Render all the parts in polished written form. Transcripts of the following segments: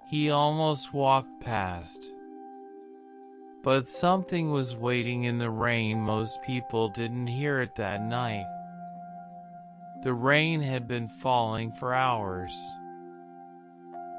He almost walked past. But something was waiting in the rain. Most people didn't hear it that night. The rain had been falling for hours.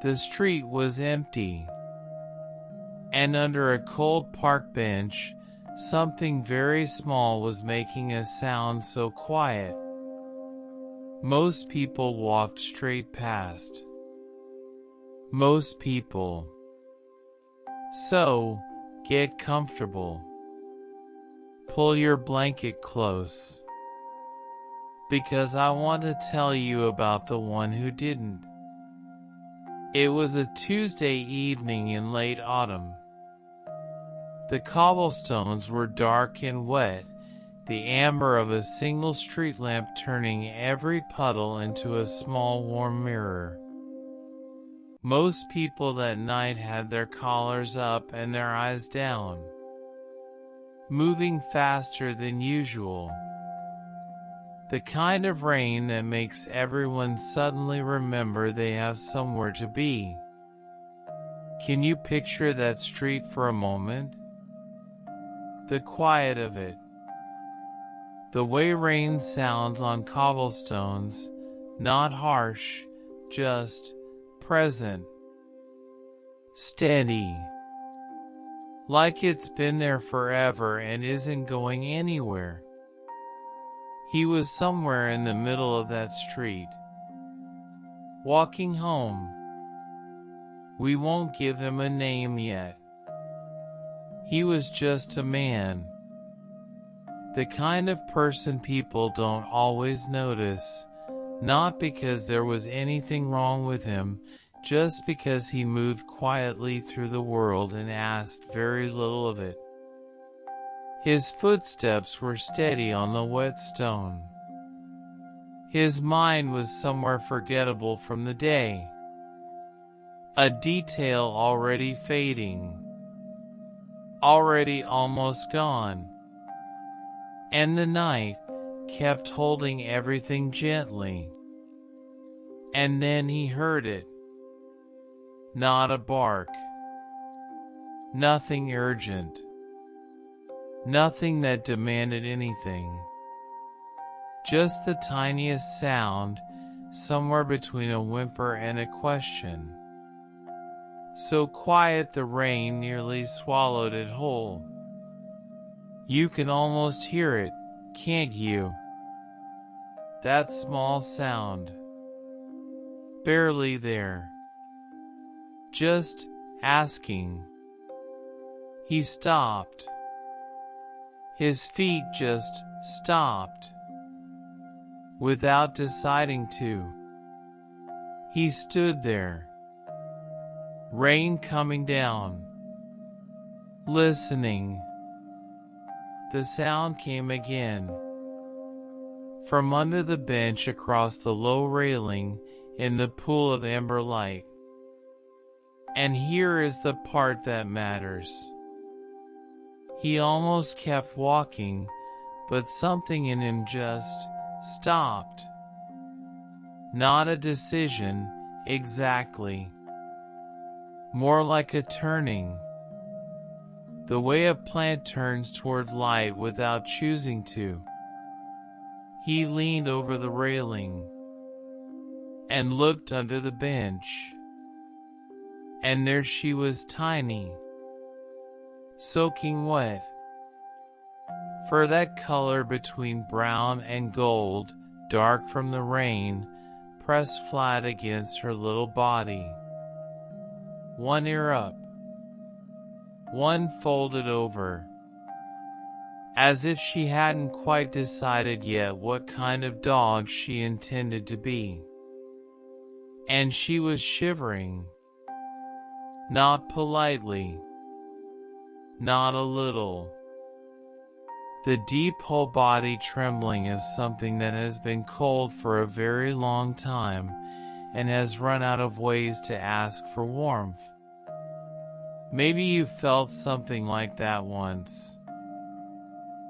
The street was empty. And under a cold park bench, something very small was making a sound so quiet. Most people walked straight past. Most people. So, get comfortable. Pull your blanket close. Because I want to tell you about the one who didn't. It was a Tuesday evening in late autumn. The cobblestones were dark and wet, the amber of a single street lamp turning every puddle into a small warm mirror. Most people that night had their collars up and their eyes down, moving faster than usual. The kind of rain that makes everyone suddenly remember they have somewhere to be. Can you picture that street for a moment? The quiet of it. The way rain sounds on cobblestones, not harsh, just present. Steady. Like it's been there forever and isn't going anywhere. He was somewhere in the middle of that street. Walking home. We won't give him a name yet. He was just a man. The kind of person people don't always notice, not because there was anything wrong with him, just because he moved quietly through the world and asked very little of it. His footsteps were steady on the wet stone. His mind was somewhere forgettable from the day. A detail already fading. Already almost gone. And the night kept holding everything gently. And then he heard it. Not a bark. Nothing urgent. Nothing that demanded anything. Just the tiniest sound, somewhere between a whimper and a question. So quiet the rain nearly swallowed it whole. You can almost hear it, can't you? That small sound. Barely there. Just asking. He stopped. His feet just stopped. Without deciding to. He stood there. Rain coming down. Listening. The sound came again. From under the bench across the low railing in the pool of amber light. And here is the part that matters. He almost kept walking, but something in him just stopped. Not a decision, exactly. More like a turning. The way a plant turns toward light without choosing to. He leaned over the railing and looked under the bench. And there she was, tiny, soaking wet. For that color between brown and gold, dark from the rain, pressed flat against her little body. One ear up. One folded over. As if she hadn't quite decided yet what kind of dog she intended to be. And she was shivering. Not politely. Not a little. The deep whole body trembling of something that has been cold for a very long time and has run out of ways to ask for warmth. Maybe you felt something like that once.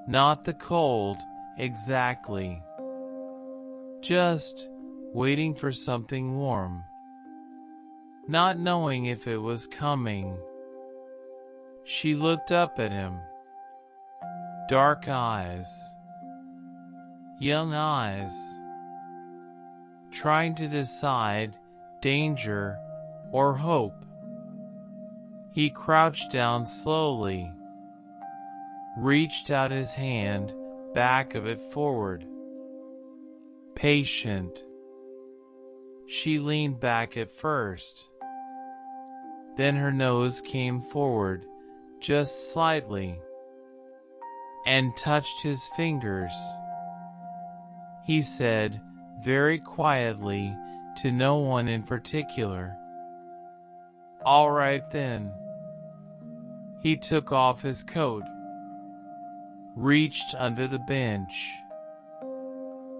Not the cold, exactly. Just waiting for something warm. not knowing if it was coming. She looked up at him. Dark eyes. Young eyes. Trying to decide danger or hope. He crouched down slowly. Reached out his hand, back of it forward. Patient. She leaned back at first. Then her nose came forward, just slightly, and touched his fingers. He said, very quietly, to no one in particular, "All right then." He took off his coat, reached under the bench,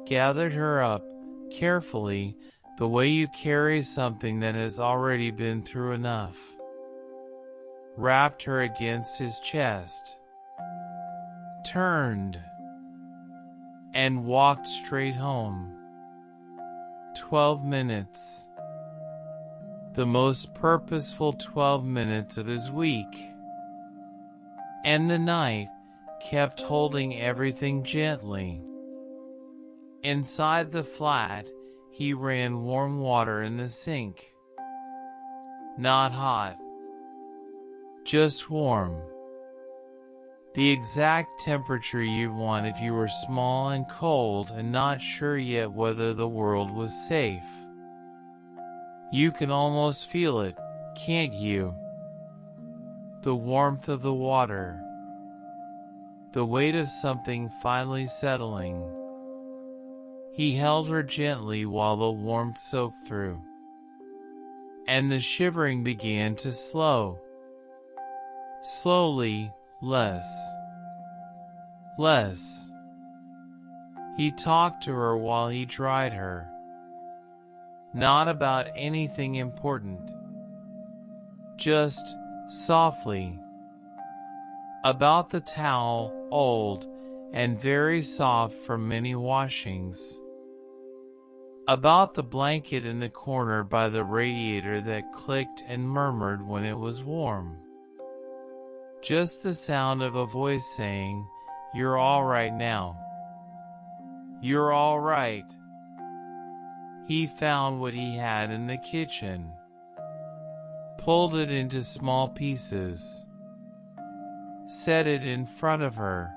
gathered her up carefully, the way you carry something that has already been through enough, wrapped her against his chest, turned, and walked straight home. 12 minutes. The most purposeful 12 minutes of his week. And the night kept holding everything gently. Inside the flat, he ran warm water in the sink. Not hot. Just warm. The exact temperature you'd want if you were small and cold and not sure yet whether the world was safe. You can almost feel it, can't you? The warmth of the water. The weight of something finally settling. He held her gently while the warmth soaked through. And the shivering began to slow. Slowly, less. Less. He talked to her while he dried her. Not about anything important. Just, softly. About the towel, old, and very soft from many washings. About the blanket in the corner by the radiator that clicked and murmured when it was warm. Just the sound of a voice saying, "You're all right now. You're all right." He found what he had in the kitchen. Pulled it into small pieces. Set it in front of her.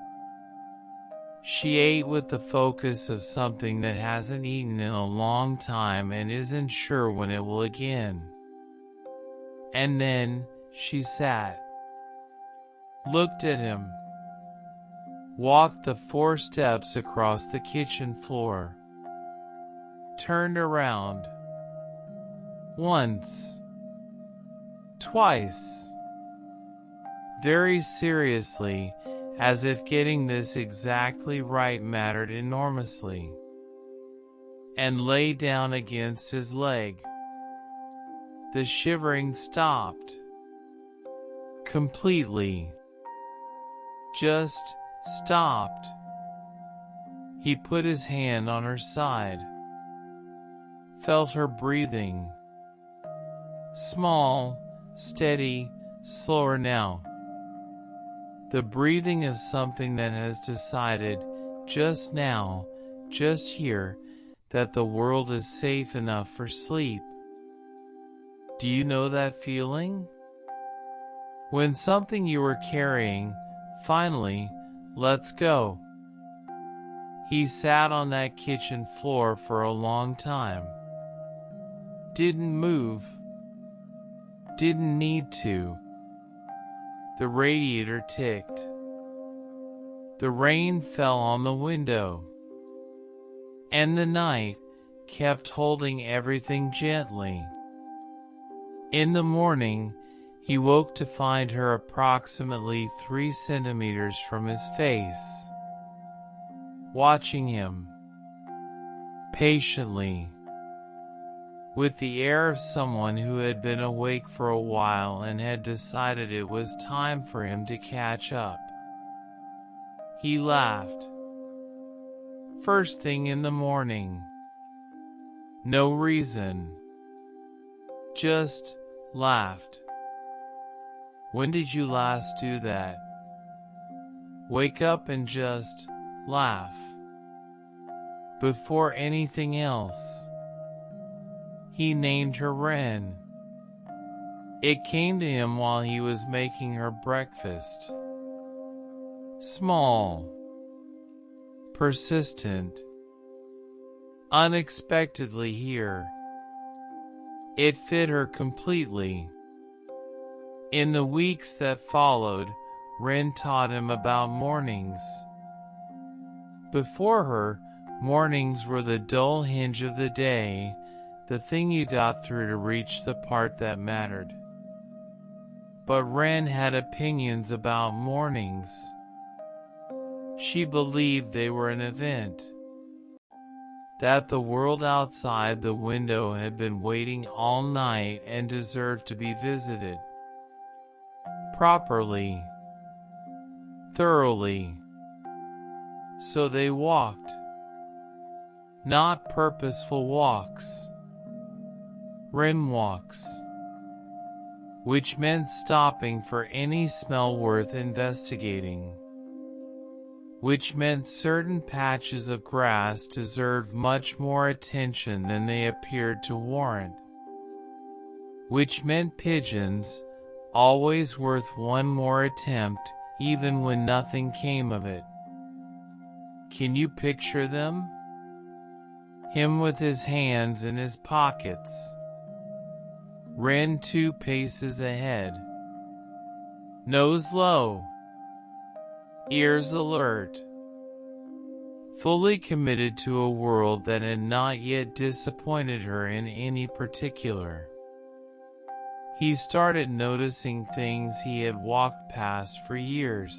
She ate with the focus of something that hasn't eaten in a long time and isn't sure when it will again. And then, she sat. Looked at him. Walked the 4 steps across the kitchen floor. Turned around. Once. Twice. Very seriously, as if getting this exactly right mattered enormously. And lay down against his leg. The shivering stopped. Completely. Just stopped. He put his hand on her side. Felt her breathing. Small, steady, slower now. The breathing of something that has decided, just now, just here, that the world is safe enough for sleep. Do you know that feeling? When something you were carrying, finally, lets go. He sat on that kitchen floor for a long time. Didn't move. Didn't need to. The radiator ticked. The rain fell on the window. And the night kept holding everything gently. In the morning, he woke to find her approximately 3 centimeters from his face. Watching him. Patiently. With the air of someone who had been awake for a while and had decided it was time for him to catch up. He laughed. First thing in the morning. No reason. Just laughed. When did you last do that? Wake up and just laugh. Before anything else. He named her Wren. It came to him while he was making her breakfast. Small, persistent, unexpectedly here. It fit her completely. In the weeks that followed, Wren taught him about mornings. Before her, mornings were the dull hinge of the day, the thing you got through to reach the part that mattered. But Wren had opinions about mornings. She believed they were an event. That the world outside the window had been waiting all night and deserved to be visited. Properly. Thoroughly. So they walked. Not purposeful walks. Wren walks. Which meant stopping for any smell worth investigating. Which meant certain patches of grass deserved much more attention than they appeared to warrant. Which meant pigeons, always worth one more attempt, even when nothing came of it. Can you picture them? Him with his hands in his pockets. Wren 2 paces ahead. Nose low. Ears alert. Fully committed to a world that had not yet disappointed her in any particular. He started noticing things he had walked past for years.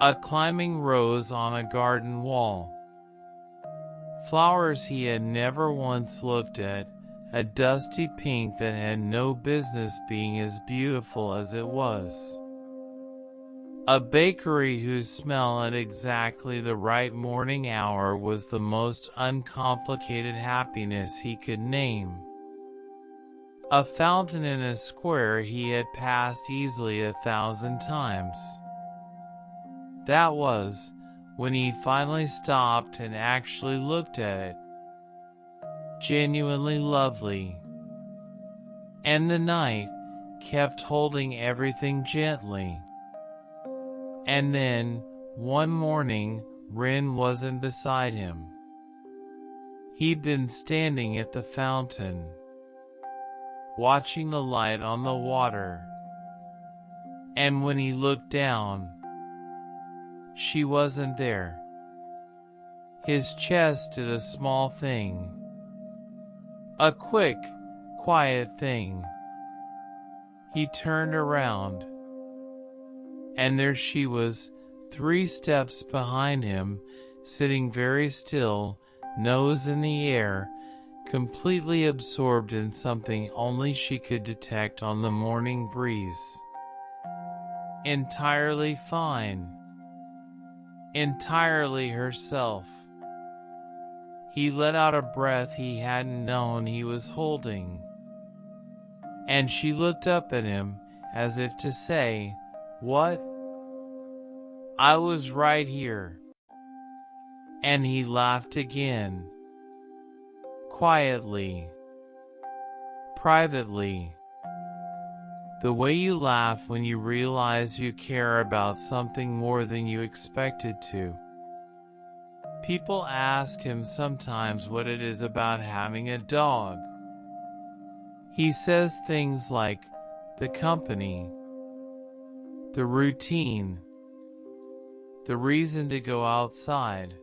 A climbing rose on a garden wall. Flowers he had never once looked at, a dusty pink that had no business being as beautiful as it was. A bakery whose smell at exactly the right morning hour was the most uncomplicated happiness he could name. A fountain in a square he had passed easily 1,000 times. That was, when he finally stopped and actually looked at it. Genuinely lovely. And the night kept holding everything gently. And then, one morning, Wren wasn't beside him. He'd been standing at the fountain, watching the light on the water. And when he looked down, she wasn't there. His chest did a small thing. A quick, quiet thing. He turned around. And there she was, 3 steps behind him, sitting very still, nose in the air, completely absorbed in something only she could detect on the morning breeze. Entirely fine. Entirely herself. He let out a breath he hadn't known he was holding. And she looked up at him, as if to say, "What? I was right here." And he laughed again. Quietly. Privately. The way you laugh when you realize you care about something more than you expected to. People ask him sometimes what it is about having a dog. He says things like, the company, the routine, the reason to go outside,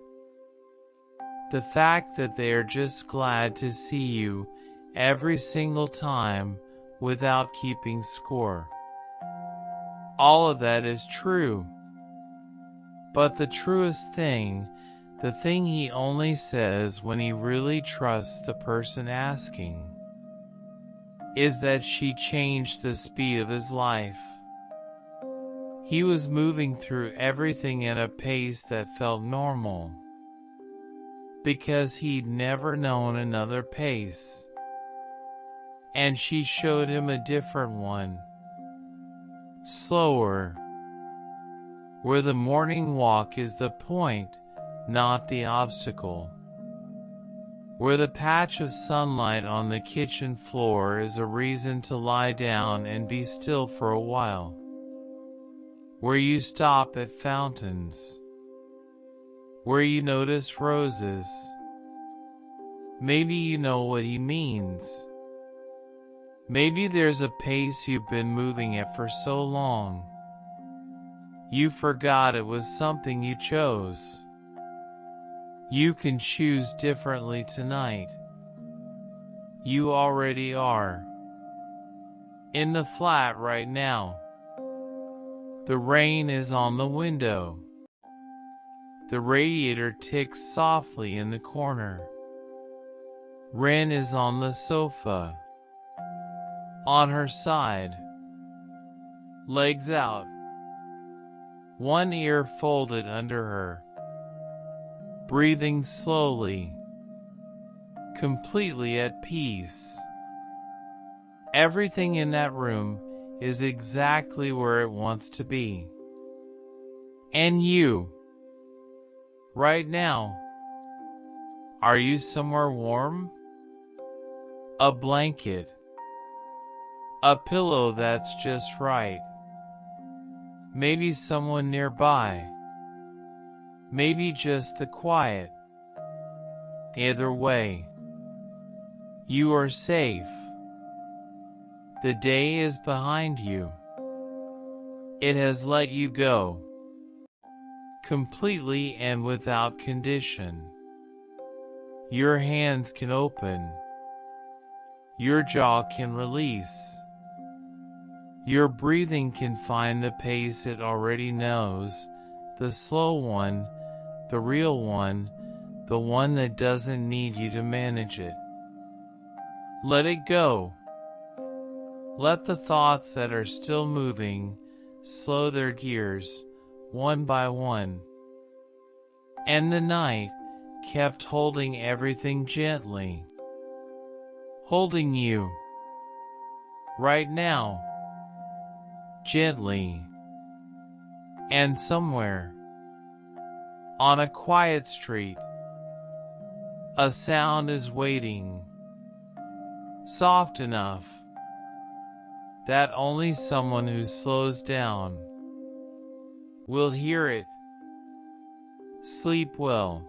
the fact that they are just glad to see you every single time without keeping score. All of that is true. But the truest thing, the thing he only says when he really trusts the person asking, is that she changed the speed of his life. He was moving through everything at a pace that felt normal, because he'd never known another pace. And she showed him a different one. Slower. Where the morning walk is the point, not the obstacle. Where the patch of sunlight on the kitchen floor is a reason to lie down and be still for a while. Where you stop at fountains. Where you notice roses. Maybe you know what he means. Maybe there's a pace you've been moving at for so long. You forgot it was something you chose. You can choose differently tonight. You already are. In the flat right now. The rain is on the window. The radiator ticks softly in the corner. Ren is on the sofa. On her side. Legs out. One ear folded under her. Breathing slowly. Completely at peace. Everything in that room is exactly where it wants to be. And you. Right now. Are you somewhere warm? A blanket. A pillow that's just right. Maybe someone nearby. Maybe just the quiet. Either way, you are safe. The day is behind you. It has let you go. Completely and without condition. Your hands can open. Your jaw can release. Your breathing can find the pace it already knows, the slow one, the real one, the one that doesn't need you to manage it. Let it go. Let the thoughts that are still moving slow their gears, one by one. And the night kept holding everything gently. Holding you. Right now. Gently. And somewhere. On a quiet street. A sound is waiting. Soft enough. That only someone who slows down will hear it. Sleep well.